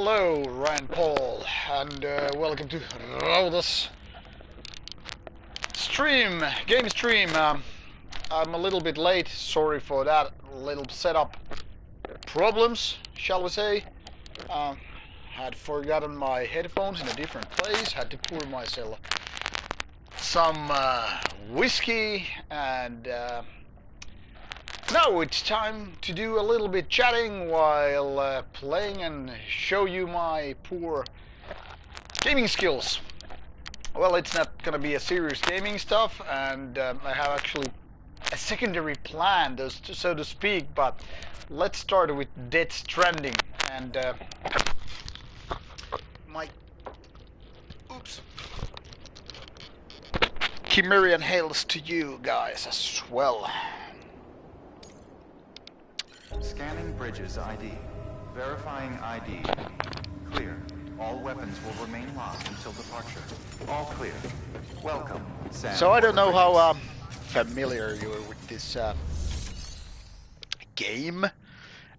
Hello, Ryan Paul, and welcome to Rauta's game stream. I'm a little bit late, sorry for that, little setup problems, shall we say. Had forgotten my headphones in a different place, had to pour myself some whiskey, and now it's time to do a little bit chatting while playing and show you my poor gaming skills. Well, it's not gonna be a serious gaming stuff, and I have actually a secondary plan, so to speak, but let's start with Dead Stranding, and my Chimerian hails to you guys as well. Scanning bridges ID. Verifying ID. Clear. All weapons will remain locked until departure. All clear. Welcome, Sam. So I don't know how familiar you are with this game.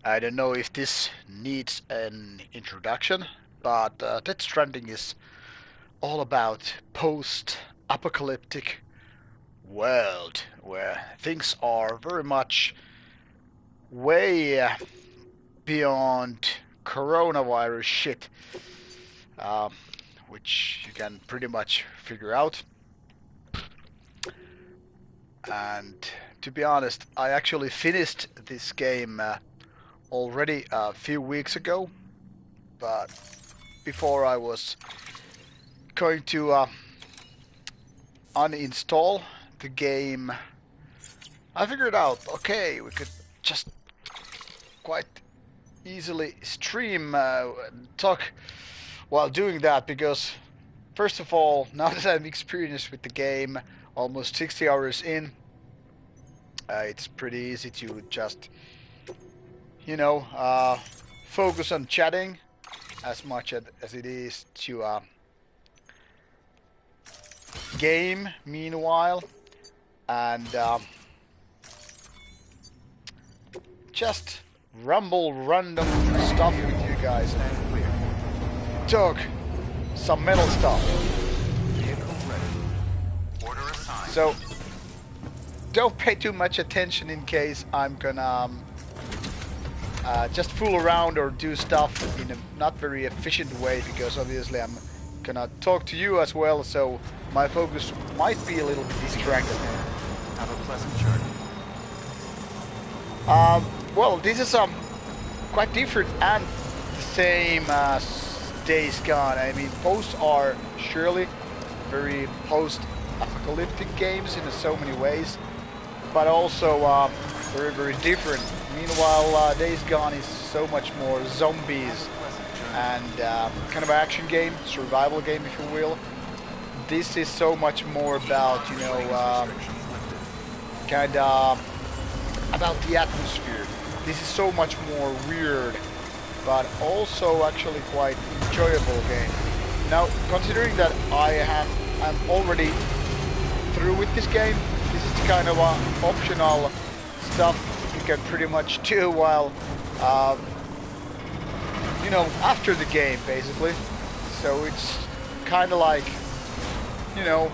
I don't know if this needs an introduction, but Dead Stranding is all about post-apocalyptic world where things are very much way beyond coronavirus shit, which you can pretty much figure out. And to be honest, I actually finished this game already a few weeks ago, but before I was going to uninstall the game, I figured out, okay, we could just quite easily stream and talk while doing that, because first of all, now that I'm experienced with the game, almost 60 hours in, it's pretty easy to just, you know, focus on chatting as much as it is to game meanwhile, and just rumble random stuff with you guys and talk some metal stuff. So don't pay too much attention in case I'm gonna just fool around or do stuff in a not very efficient way, because obviously I'm gonna talk to you as well, so my focus might be a little bit distracted. Have a pleasant journey. Well, this is quite different and the same as Days Gone. I mean, both are surely very post-apocalyptic games in so many ways, but also very, very different. Meanwhile, Days Gone is so much more zombies and kind of an action game, survival game, if you will. This is so much more about, you know, kind of about the atmosphere. This is so much more weird, but also actually quite enjoyable game. Now, considering that I'm already through with this game, this is kind of optional stuff you can pretty much do while, you know, after the game, basically. So it's kind of like, you know,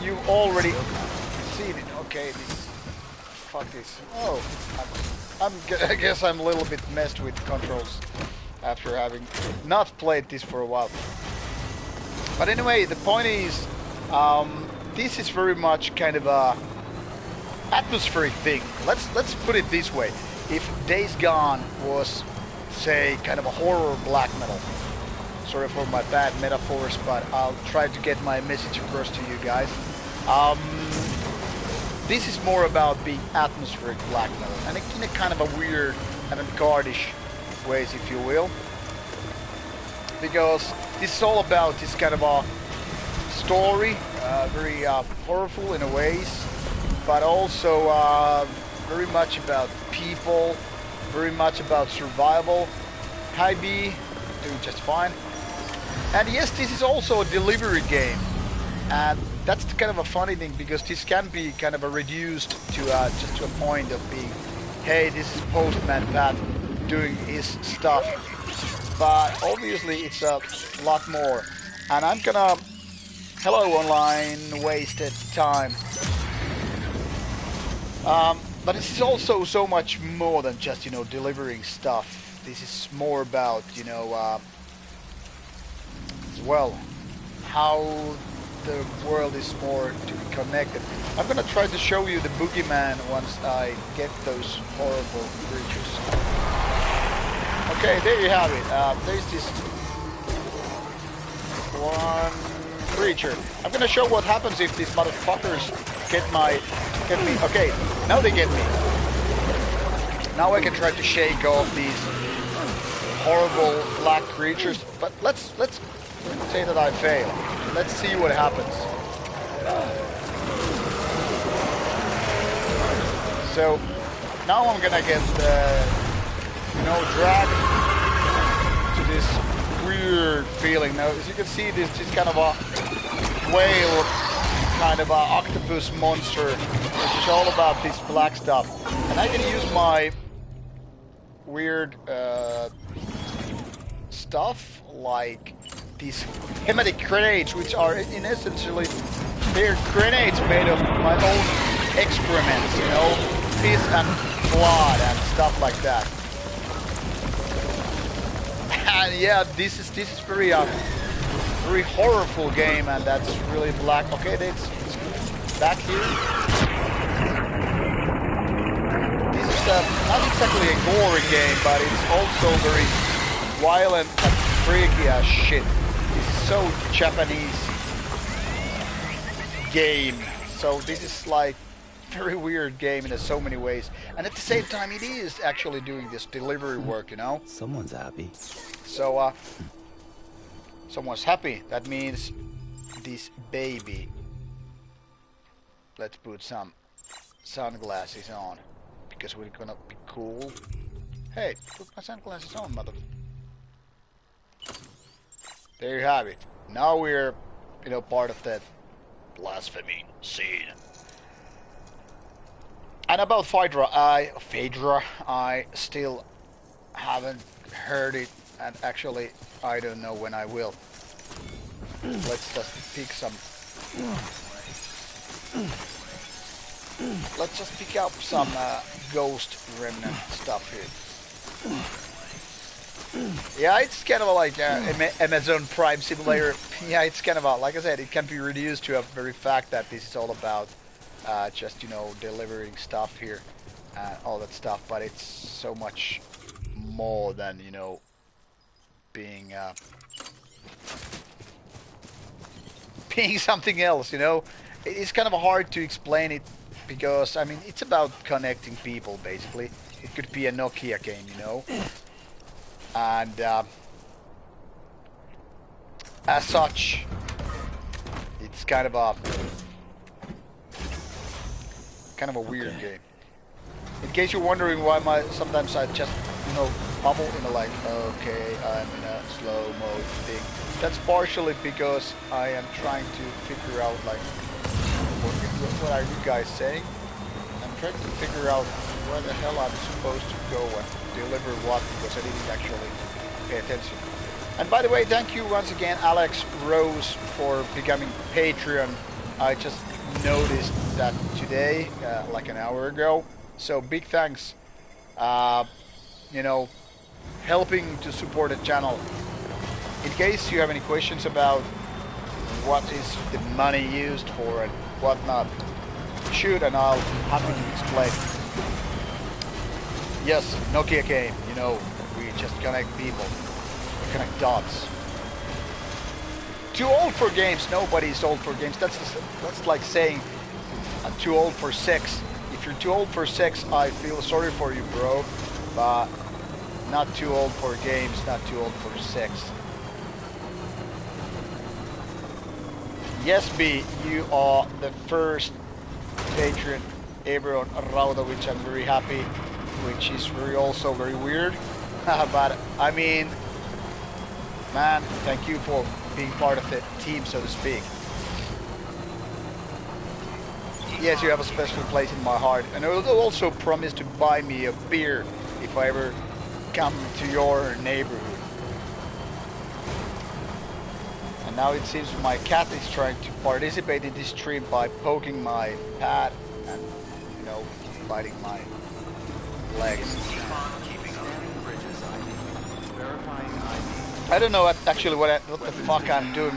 you've already seen it. Okay, fuck this. Oh, I guess I'm a little bit messed with controls after having not played this for a while. But anyway, the point is, this is very much kind of a atmospheric thing. Let's put it this way: if Days Gone was, say, kind of a horror black metal. Sorry for my bad metaphors, but I'll try to get my message across to you guys. This is more about being atmospheric black metal, and in a kind of a weird avant-garde-ish ways, if you will, because this is all about this kind of a story, very horrorful in a ways, but also very much about people, very much about survival. Hi B, doing just fine. And yes, this is also a delivery game, and that's kind of a funny thing, because this can be kind of a reduced to just to a point of being, hey, this is Postman Pat doing his stuff. but obviously it's a lot more. And I'm gonna... Hello online, wasted time. But this is also so much more than just, you know, delivering stuff. This is more about, you know, well, how the world is more to be connected. I'm gonna try to show you the boogeyman once I get those horrible creatures. Okay, there you have it. There's this one creature. I'm gonna show what happens if these motherfuckers get me. Okay, now they get me. Now I can try to shake off these horrible black creatures. But let's say that I fail. Let's see what happens. So now I'm gonna get you know, dragged to this weird feeling. Now, as you can see, this is kind of a whale, kind of a octopus monster, which is all about this black stuff. And I can use my weird stuff like these hematic grenades, which are in essentially they're grenades made of my own excrements, you know, piss and blood and stuff like that. And yeah, this is very very horrible game, and that's really black. Okay, it's back here. This is not exactly a gory game, but it's also very violent and freaky as shit. It's so Japanese game. So this is like very weird game in so many ways, and at the same time it is actually doing this delivery work, you know. Someone's happy. So someone's happy. That means this baby. Let's put some sunglasses on because we're gonna be cool. Hey, put my sunglasses on, mother. There you have it. Now we're, you know, part of that blasphemy scene. And about Phaedra, I still haven't heard it, and actually I don't know when I will. Let's just pick some. Let's just pick up some ghost remnant stuff here. Yeah, it's kind of like Amazon Prime Simulator. Yeah, it's kind of like I said, it can be reduced to a very fact that this is all about just, you know, delivering stuff here, all that stuff. But it's so much more than, you know, being something else, you know. It's kind of hard to explain it because, I mean, it's about connecting people, basically. It could be a Nokia game, you know. And as such, it's kind of a weird game. In case you're wondering why sometimes I just, you know, bubble in a like, okay, I'm in a slow mode thing. That's partially because I am trying to figure out like, what are you guys saying? I'm trying to figure out where the hell I'm supposed to go and deliver what, because I didn't actually pay attention. And by the way, thank you once again, Alex Rose, for becoming Patreon. I just noticed that today, like an hour ago. So big thanks, you know, helping to support the channel. In case you have any questions about what is the money used for and whatnot, shoot and I'll happy to explain. Yes, Nokia game, you know, we just connect people, we connect dots. Too old for games, nobody's old for games. That's like saying I'm too old for sex. If you're too old for sex, I feel sorry for you, bro, but not too old for games, not too old for sex. Yes, B, you are the first patron ever on Rauta, which I'm very happy, which is also very weird. But I mean, man, thank you for being part of the team, so to speak. Yes, you have a special place in my heart, and I will also promise to buy me a beer if I ever come to your neighborhood. now it seems my cat is trying to participate in this stream by poking my pad and, you know, biting my legs. Keep on keeping up. Bridges ID. Verifying ID. I don't know actually what the fuck I'm doing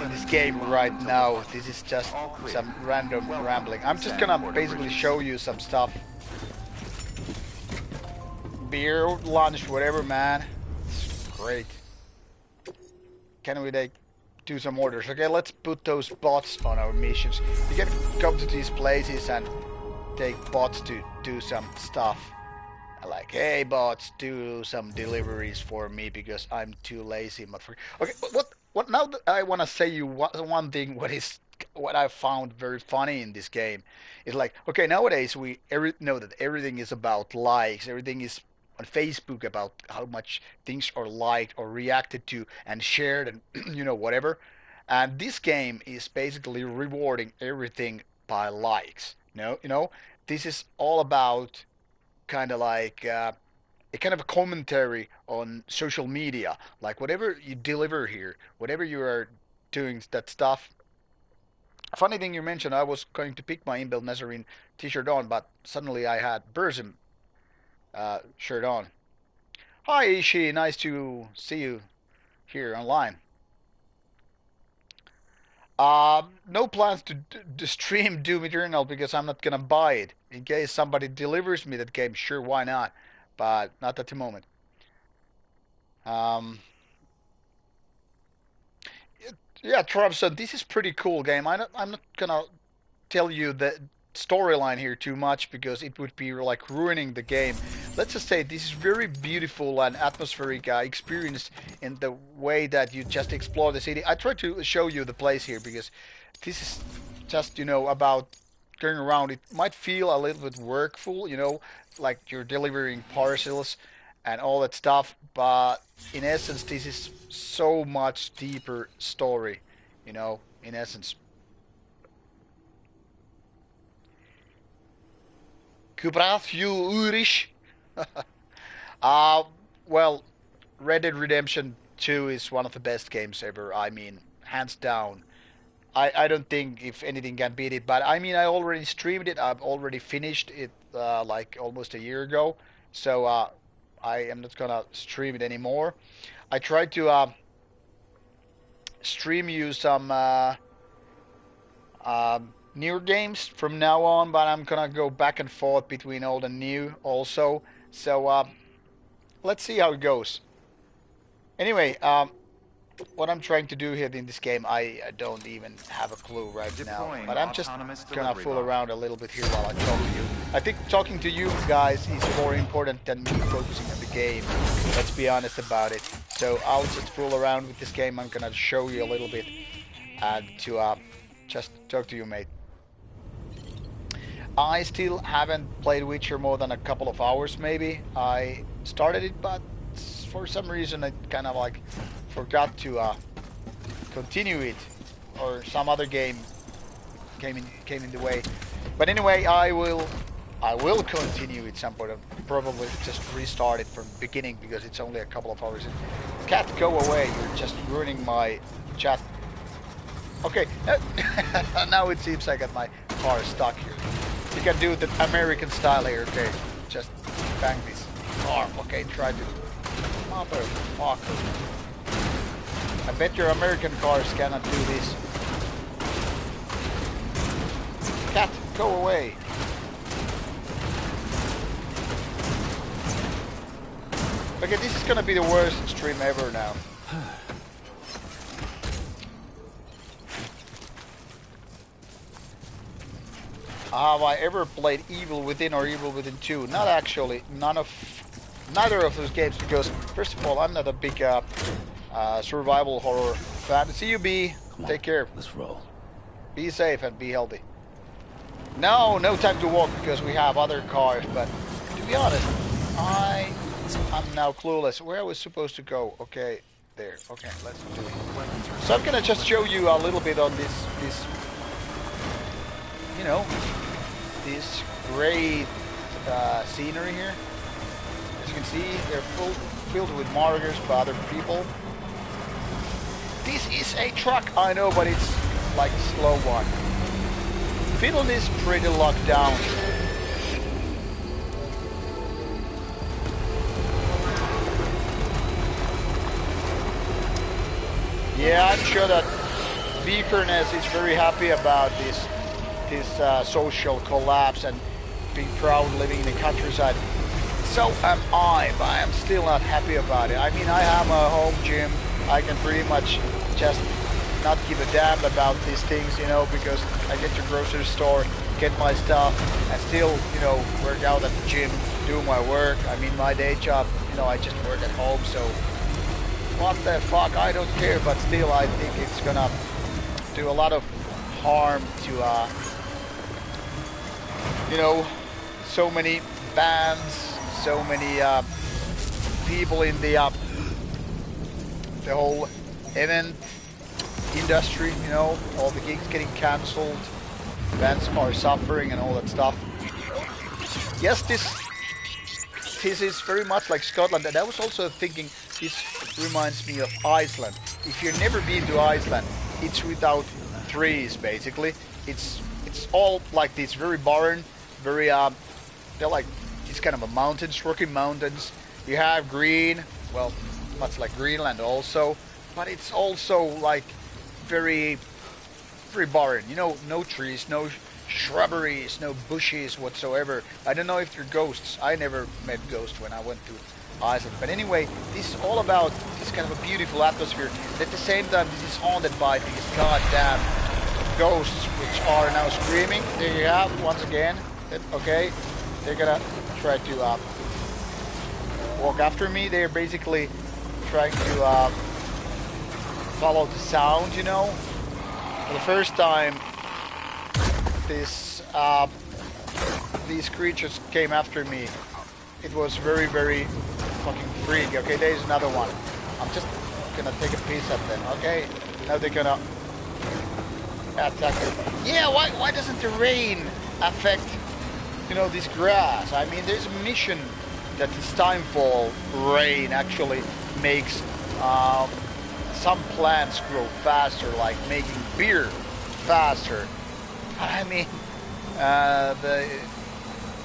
in this game right now. This is just some random rambling. I'm just gonna basically show you some stuff. Beer, lunch, whatever, man. It's great. Can we do some orders? Okay, let's put those bots on our missions. You can come to these places and take bots to do some stuff. Like, hey bots, do some deliveries for me because I'm too lazy, motherfucker. Okay, what now that I wanna say you one thing what I found very funny in this game is like, okay, nowadays we know that everything is about likes, everything is on Facebook about how much things are liked or reacted to and shared and you know whatever. And this game is basically rewarding everything by likes. This is all about kind of like a kind of a commentary on social media. Like whatever you deliver here, whatever you are doing that stuff. Funny thing you mentioned, I was going to pick my inbuilt Nazarene t-shirt on, but suddenly I had Burzum shirt on. Hi Ishi, nice to see you here online. No plans to stream Doom Eternal because I'm not gonna buy it. In case somebody delivers me that game, sure, why not? But not at the moment. Um, yeah, Tromson, this is pretty cool game. I'm not gonna tell you the storyline here too much because it would be like ruining the game. Let's just say this is very beautiful and atmospheric experience in the way that you just explore the city. I try to show you the place here because this is just, about going around. It might feel a little bit workful, like you're delivering parcels and all that stuff, but in essence this is so much deeper story, in essence. Kubrathju Urish. Well, Red Dead Redemption 2 is one of the best games ever. I mean, hands down. I don't think if anything can beat it. But I mean, I already streamed it. I've already finished it like almost a year ago. So I am not gonna stream it anymore. I tried to stream you some newer games from now on, but I'm gonna go back and forth between old and new also. So let's see how it goes. Anyway, what I'm trying to do here in this game, I don't even have a clue right now. But I'm just gonna fool around a little bit here while I talk to you. I think talking to you guys is more important than me focusing on the game. Let's be honest about it. So I'll just fool around with this game. I'm gonna show you a little bit and to just talk to you, mate. I still haven't played Witcher more than a couple of hours maybe. I started it, but for some reason I kind of like forgot to continue it, or some other game came in the way. But anyway, I will continue at some point. I'll probably just restart it from the beginning because it's only a couple of hours. Cat, go away! You're just ruining my chat. Okay, now it seems I got my car stuck here. You can do the American style here, okay? Just bang this car. Okay, try to. Motherfucker. I bet your American cars cannot do this. Cat, go away. Okay, this is gonna be the worst stream ever now. Have I ever played Evil Within or Evil Within 2? Not actually. Neither of those games, because first of all, I'm not a big survival horror fan. See you, B. Take care. Let's roll. Be safe and be healthy. No time to walk because we have other cars. But to be honest, I'm now clueless. Where I was supposed to go? Okay, there. Okay, let's do it. So I'm gonna just show you a little bit on this this great scenery here. As you can see, they're filled with markers by other people. This is a truck, I know, but it's like a slow one. Finland is pretty locked down. Yeah, I'm sure that Vikernes is very happy about this social collapse and being proud living in the countryside. So am I, but I am still not happy about it. I mean, I have a home gym. I can pretty much just not give a damn about these things, you know, because I get to grocery store, get my stuff, and still, you know, work out at the gym, do my work. I mean, my day job, you know, I just work at home, so what the fuck, I don't care, but still I think it's gonna do a lot of harm to, you know, so many bands, so many people in the whole event industry, you know, all the gigs getting cancelled, bands are suffering and all that stuff. Yes, this is very much like Scotland, and I was also thinking this reminds me of Iceland. If you've never been to Iceland, it's without trees basically. It's all like this, very barren, very they're like it's kind of a mountains, rocky mountains. You have green, well, much like Greenland also, but it's also like very barren. You know, no trees, no shrubberies, no bushes whatsoever. I don't know if they're ghosts. I never met ghosts when I went to Iceland. But anyway, this is all about this kind of a beautiful atmosphere. At the same time, this is haunted by these goddamn ghosts, which are now screaming. There you have, once again. Okay, they're gonna try to walk after me. They're basically trying to follow the sound, you know. For the first time, these creatures came after me. It was very, very fucking freaky. Okay, there's another one. I'm just gonna take a piece at them. Okay, now they're gonna attack me. Yeah, why doesn't the rain affect, you know, this grass? I mean, there's a mission that this timefall rain actually makes some plants grow faster, like making beer faster. I mean, the,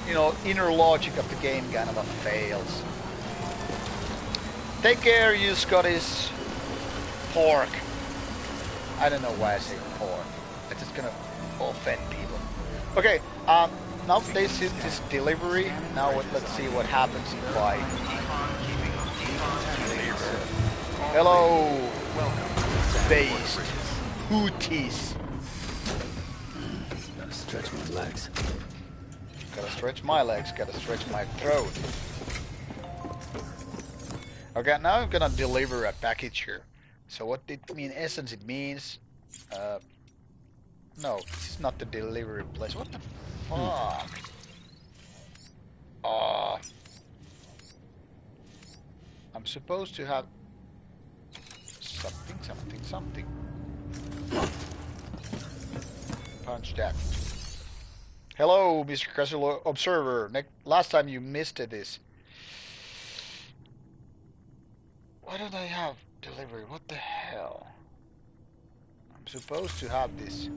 you know, inner logic of the game kind of fails. Take care, you Scottish pork. I don't know why I say pork. It's just gonna offend people. Okay, now this is this delivery. Now let's see what happens if I... Hello, based hooties. Gotta stretch my legs. Gotta stretch my legs, gotta stretch my throat. Okay, now I'm gonna deliver a package here. So what it mean? In essence, it means... no, this is not the delivery place. What the fuck? I'm supposed to have... something. Punch that. Hello, Mr. Casual Observer. Last time you missed this. Why don't I have delivery? What the hell? I'm supposed to have this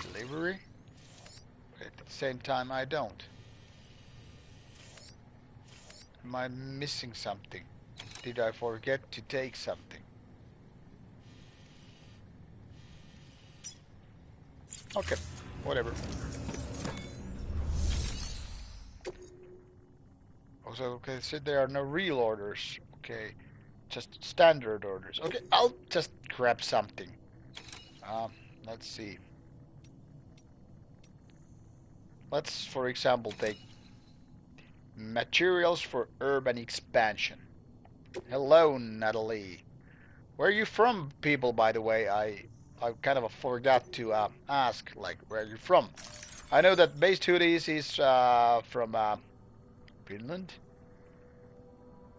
delivery, but at the same time I don't. Am I missing something? Did I forget to take something? Okay, whatever. Also, okay, so there are no real orders. Okay, just standard orders. Okay, I'll just grab something. Let's see. Let's, for example, take materials for urban expansion. Hello, Natalie. Where are you from, people, by the way? I kind of forgot to ask, like, where are you from? I know that Based Hoodies is from Finland,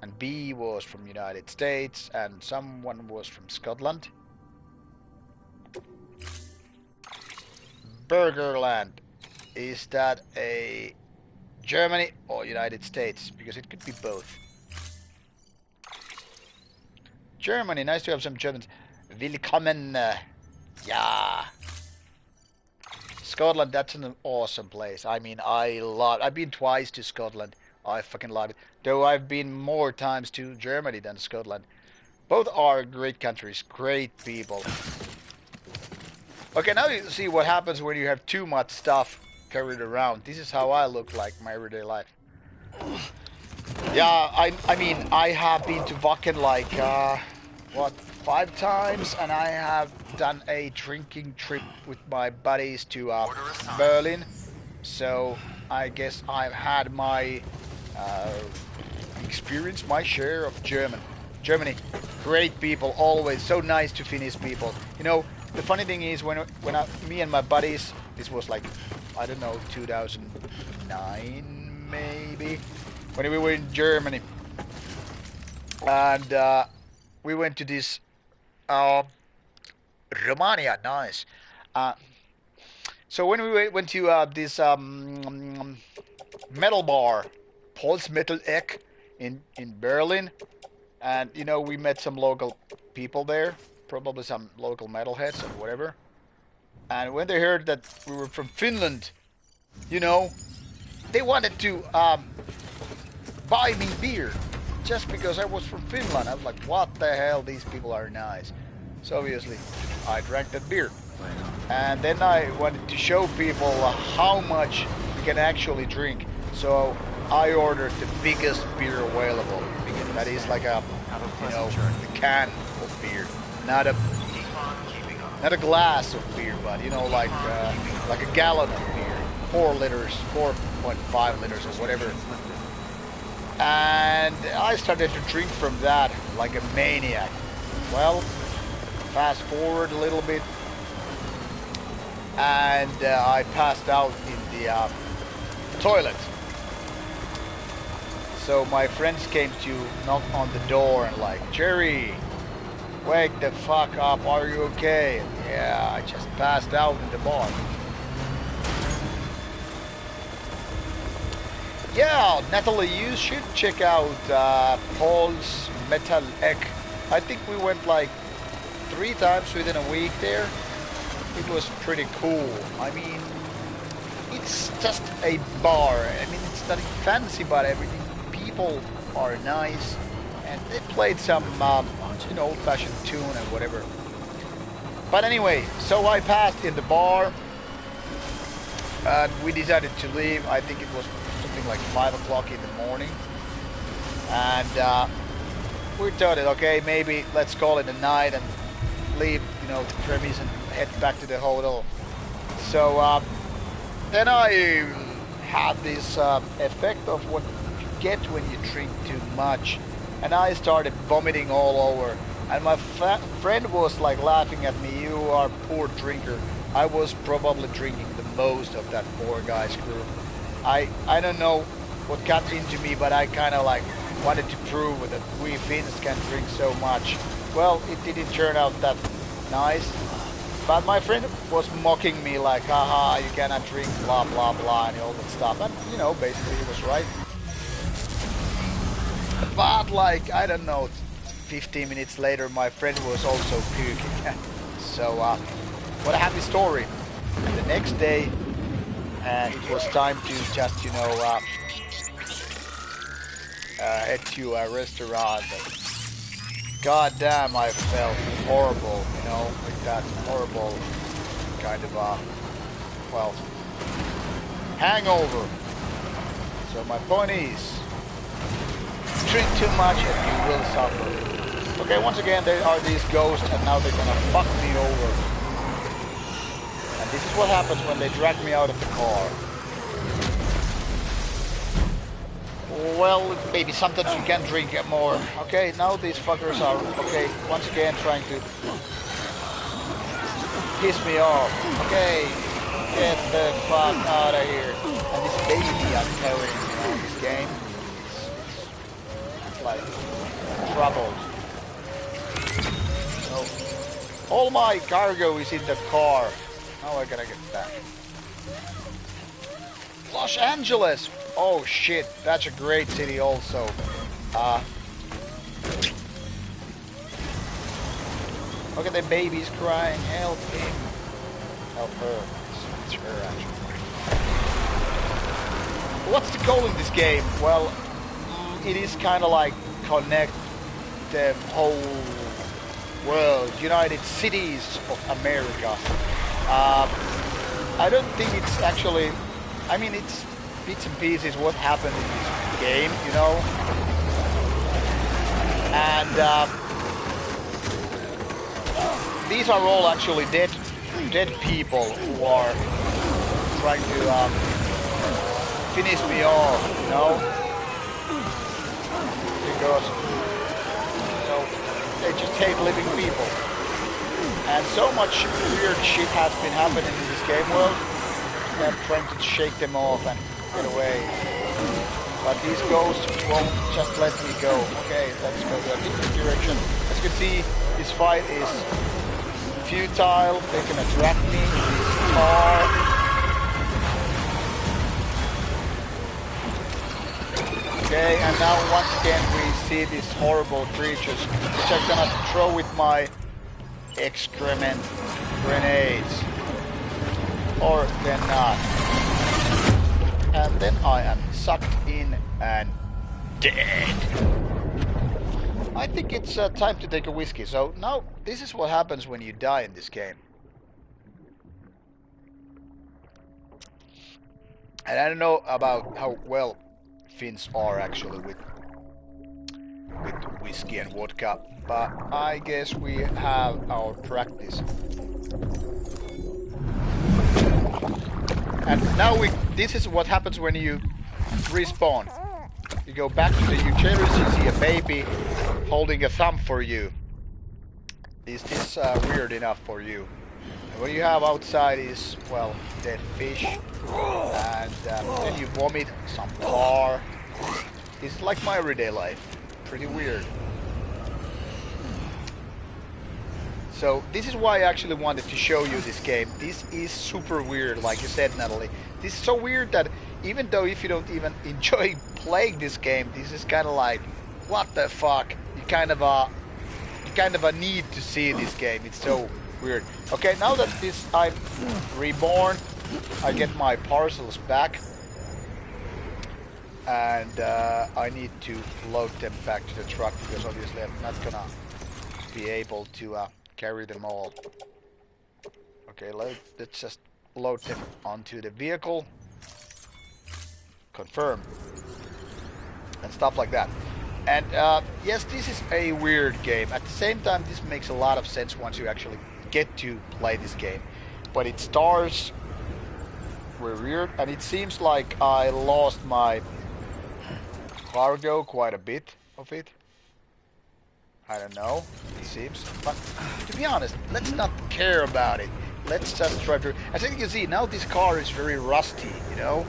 and B was from United States, and someone was from Scotland. Burgerland, is that a Germany or United States? Because it could be both. Germany. Nice to have some Germans. Willkommen. Yeah. Scotland, that's an awesome place. I mean, I've been twice to Scotland. I fucking love it. Though I've been more times to Germany than Scotland. Both are great countries, great people. Okay, now you see what happens when you have too much stuff carried around. This is how I look like my everyday life. Yeah, I mean, I have been to Wacken like, what, 5 times, and I have done a drinking trip with my buddies to Berlin. So I guess I've had my experience, my share of Germany, great people, always so nice to Finnish people. You know, the funny thing is me and my buddies, this was like, I don't know, 2009 maybe, when we were in Germany, and we went to this Romania, nice. So when we went to this metal bar, Paul's Metal Eck in Berlin, and you know we met some local people there, probably some local metalheads or whatever. And when they heard that we were from Finland, you know, they wanted to buy me beer just because I was from Finland. I was like, what the hell? These people are nice. So obviously, I drank that beer. And then I wanted to show people how much we can actually drink. So I ordered the biggest beer available. That is like a, you know, the can of beer, not a glass of beer, but you know, like a gallon of beer, 4 liters, 4.5 liters or whatever. And I started to drink from that like a maniac. Well, fast forward a little bit, and I passed out in the toilet. So my friends came to knock on the door and like, Jerry, wake the fuck up, are you okay? Yeah, I just passed out in the bar. Yeah, Natalie, you should check out Paul's Metal Egg. I think we went like 3 times within a week there. It was pretty cool. I mean, it's just a bar. I mean, it's nothing fancy, but everything. People are nice, and they played some, you know, old-fashioned tune and whatever. But anyway, so I passed in the bar, and we decided to leave. I think it was something like 5 o'clock in the morning, and we thought, okay, maybe let's call it a night and leave, you know, the premise and head back to the hotel. So then I had this effect of what get when you drink too much, and I started vomiting all over, and my friend was like laughing at me, you are a poor drinker. I was probably drinking the most of that 4 guys group. I don't know what got into me, but I kind of like wanted to prove that we Finns can drink so much. Well, it didn't turn out that nice, but my friend was mocking me like, haha, you cannot drink, blah blah blah, and all that stuff, and you know, basically he was right. But like, I don't know, 15 minutes later my friend was also puking. So what a happy story. And the next day it was time to just, you know, head to a restaurant. God damn, I felt horrible, you know, like that horrible kind of well, hangover. So my point is, drink too much and you will suffer. Okay, once again, there are these ghosts, and now they're gonna fuck me over. And this is what happens when they drag me out of the car. Well, maybe sometimes you can drink more. Okay, now these fuckers are, okay, once again trying to piss me off. Okay, get the fuck out of here. And this baby I'm carrying, you know, this game, it's like troubled. So, all my cargo is in the car. Now I gotta get back. Los Angeles! Oh shit, that's a great city also. Look at the baby's crying. Help him. Help her. It's her actually. What's the goal in this game? Well, it is kind of like connect the whole world, United Cities of America. I don't think it's actually, I mean, it's bits and pieces what happened in this game, you know. And these are all actually dead people who are trying to finish me off, you know. Because, you know, they just hate living people. And so much weird shit has been happening in this game world. I'm trying to shake them off and get away. But these ghosts won't just let me go. Okay, let's go to a different direction. As you can see, this fight is futile. They can attract me with this car. Okay, and now once again we see these horrible creatures, which I'm gonna throw with my excrement grenades. Or then not. And then I am sucked in and dead. I think it's time to take a whiskey. So now this is what happens when you die in this game. And I don't know about how well Finns are actually with whiskey and vodka, but I guess we have our practice. And now this is what happens when you respawn. You go back to the Eucharist, you see a baby holding a thumb for you. Is this weird enough for you? And what you have outside is, well, dead fish. And then you vomit some tar. It's like my everyday life. Pretty weird. So this is why I actually wanted to show you this game. This is super weird, like you said, Natalie. This is so weird that even though if you don't even enjoy playing this game, this is kind of like, what the fuck? You kind of need to see this game. It's so weird. Okay, now that I'm reborn, I get my parcels back, and I need to load them back to the truck because obviously I'm not gonna be able to carry them all. Okay, let's just load them onto the vehicle. Confirm. And stuff like that. And yes, this is a weird game. At the same time, this makes a lot of sense once you actually get to play this game. But its stars were weird, and it seems like I lost my cargo, quite a bit of it. I don't know, it seems. But to be honest, let's not care about it. Let's just drive through. As you can see, now this car is very rusty, you know,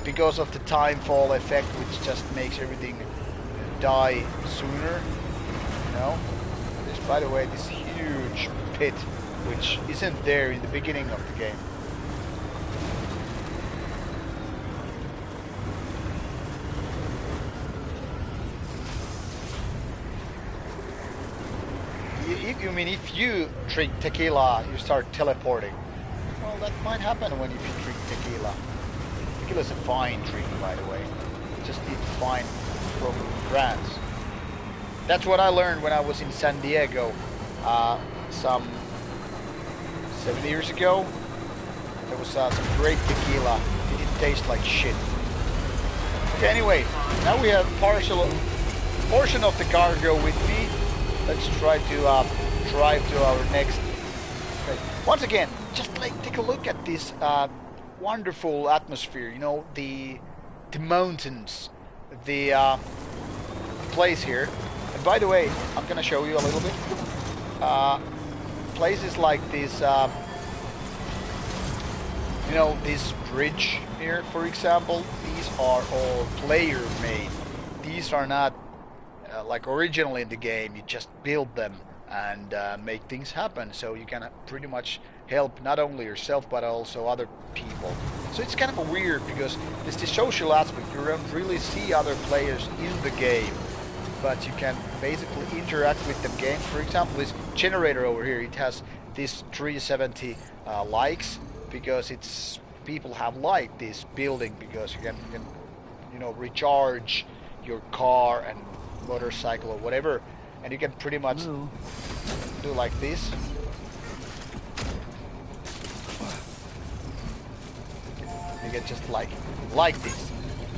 because of the time fall effect, which just makes everything die sooner, you know. There's, by the way, this huge pit, which isn't there in the beginning of the game. I mean, if you drink tequila, you start teleporting. Well, that might happen when you drink tequila. Tequila is a fine drink, by the way. You just need to find from France. That's what I learned when I was in San Diego some 7 years ago. There was some great tequila. It didn't taste like shit. Okay, anyway, now we have portion of the cargo with me. Let's try to drive to our next. Okay. Once again, just take a look at this wonderful atmosphere. You know, the mountains, the place here. And by the way, I'm gonna show you a little bit. Places like this, you know, this bridge here, for example. These are all player made. These are not like originally in the game. You just build them and make things happen, so you can pretty much help not only yourself but also other people. So it's kind of weird because there's the social aspect. You don't really see other players in the game, but you can basically interact with the games. For example, this generator over here, it has this 370 likes because it's people have liked this building because you can you know recharge your car and motorcycle or whatever, and you can pretty much do like this. You can just like this.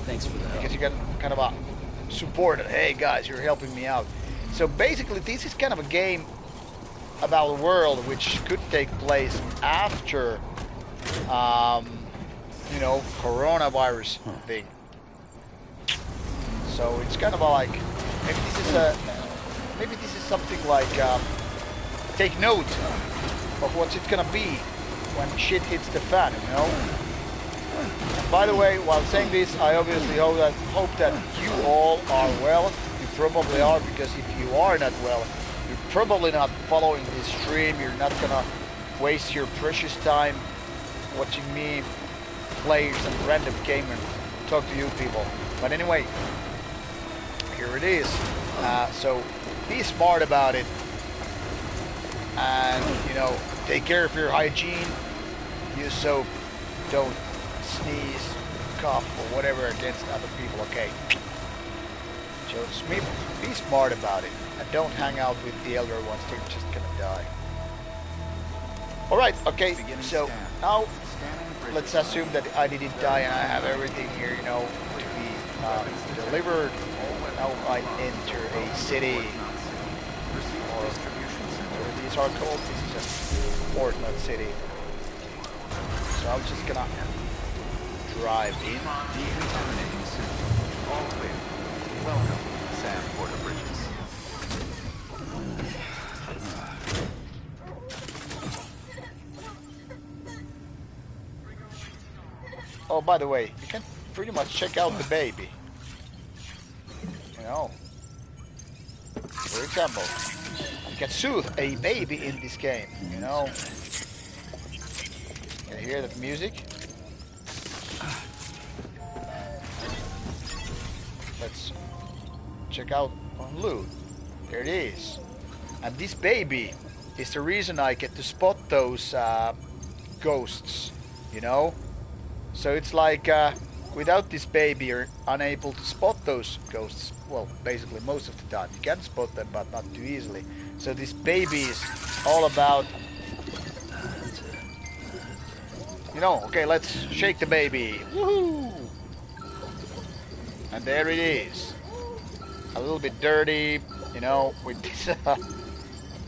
Thanks for that. Because you can kind of support it. Hey guys, you're helping me out. So basically, this is kind of a game about a world which could take place after, you know, coronavirus thing. So it's kind of like maybe this is something like take note of what's it gonna be when shit hits the fan, you know. And by the way, while saying this, I obviously hope that you all are well. You probably are, because if you are not well, you're probably not following this stream. You're not gonna waste your precious time watching me play some random game and talk to you people. But anyway, here it is. So be smart about it, and you know, take care of your hygiene. Use soap. Don't sneeze, cough, or whatever against other people. Okay. Just be smart about it, and don't hang out with the elder ones. They're just gonna die. All right. Okay. So now let's assume that I didn't die and I have everything here, you know, to be delivered. Now I enter a city, or these are called. This is just port, not city. So I'm just gonna drive in. Decontaminating soon. All clear. Welcome, Sam Porter Bridges. Oh, by the way, you can pretty much check out the baby. You know, for example, you can soothe a baby in this game. You know, you hear that music? Let's check out on loot. There it is. And this baby is the reason I get to spot those ghosts, you know? So it's like without this baby you're unable to spot those ghosts. Well, basically most of the time. You can spot them, but not too easily. So this baby is all about... You know, okay, let's shake the baby. Woohoo! And there it is. A little bit dirty, you know, with this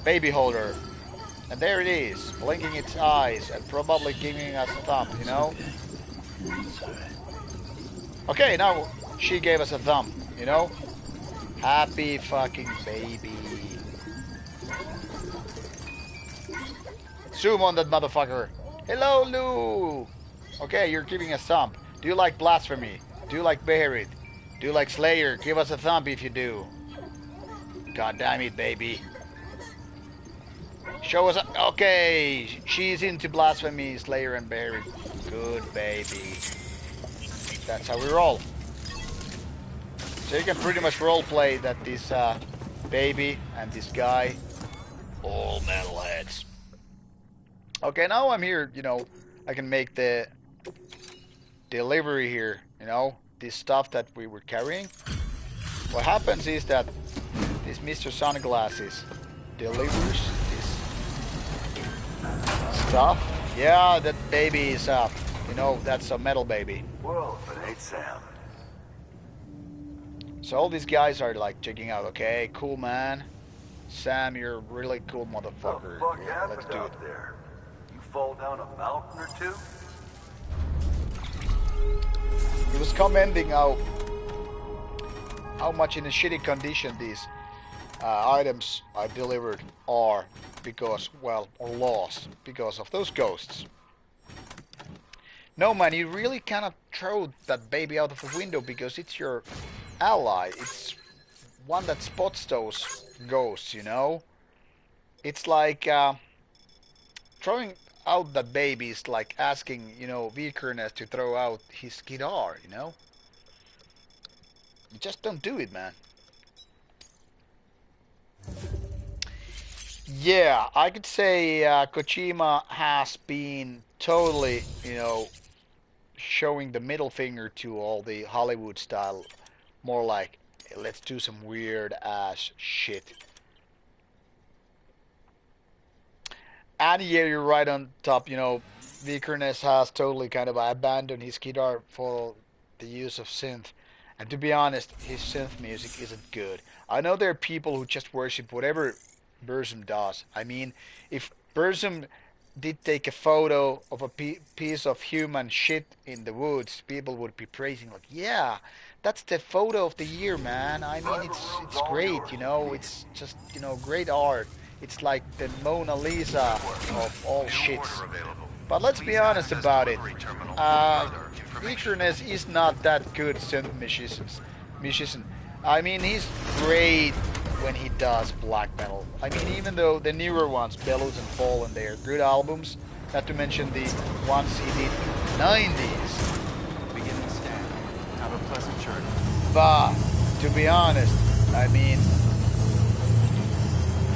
baby holder. And there it is, blinking its eyes and probably giving us a thumb, you know. Okay, now she gave us a thumb, you know. Happy fucking baby. Zoom on that motherfucker. Hello, Lou. Okay, you're giving a thumb. Do you like Blasphemy? Do you like Beherit? Do you like Slayer? Give us a thumb if you do. God damn it, baby. Show us a... Okay, she's into Blasphemy, Slayer, and Beherit. Good, baby. That's how we roll. So you can pretty much roleplay that this baby and this guy, all metalheads. Okay, now I'm here, you know, I can make the delivery here, you know, this stuff that we were carrying. What happens is that this Mr. Sunglasses delivers this stuff. Yeah, that baby is you know, that's a metal baby. Whoa, but ain't Sam. So all these guys are like checking out, okay, cool man. Sam, you're a really cool motherfucker. What the fuck Yeah, let's happened do it. out there? You fall down a mountain or two? He was commenting how much in a shitty condition these items I delivered are because, well, or lost because of those ghosts. No man, you really cannot throw that baby out of the window because it's your ally. It's one that spots those ghosts, you know? It's like throwing out that baby is like asking, you know, Vikernes to throw out his guitar, you know? You just don't do it, man. Yeah, I could say Kojima has been totally, showing the middle finger to all the Hollywood style, more like, let's do some weird ass shit. And yeah, you're right on top. Vikernes has totally kind of abandoned his guitar for the use of synth. And to be honest, his synth music isn't good. I know there are people who just worship whatever Burzum does. I mean, if Burzum did take a photo of a piece of human shit in the woods, people would be praising like, yeah, that's the photo of the year, man. I mean, Driver it's room's all great, yours. it's just, great art. It's like the Mona Lisa of all New shits. order available. But let's be Please honest access about it. delivery terminal for Uh, further information. Vikernes is not that good synth musician. I mean, he's great when he does black metal. I mean, even though the newer ones, Bellows and Fallen, they are good albums. Not to mention the ones he did in the 90s. Beginning scan. Have a pleasant journey. But to be honest, I mean,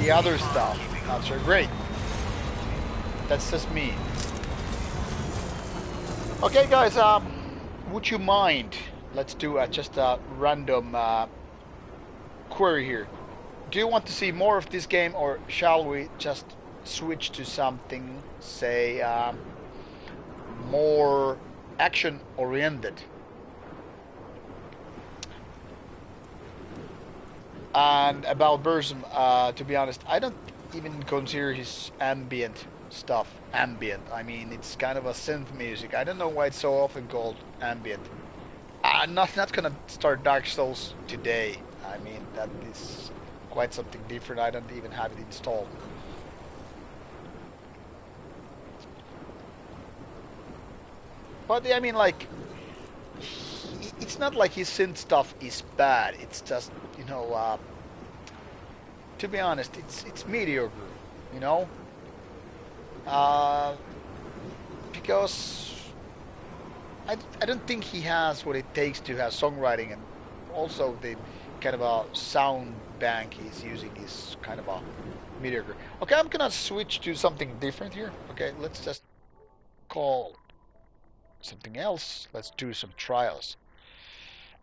the other stuff, not so great. That's just me. Okay, guys. Would you mind? Let's do just a random query here. Do you want to see more of this game, or shall we just switch to something, say, more action-oriented? And about Burzum, to be honest, I don't even consider his ambient stuff ambient. I mean, it's kind of a synth music. I don't know why it's so often called ambient. I'm not gonna start Dark Souls today. I mean, that is quite something different. I don't even have it installed. But I mean, like, it's not like his synth stuff is bad. It's just, to be honest, it's mediocre. You know, uh, because I don't think he has what it takes to have songwriting, and also the kind of a sound bank he's using is kind of a mediocre. Okay, I'm gonna switch to something different here. Okay, let's just call something else. Let's do some trials.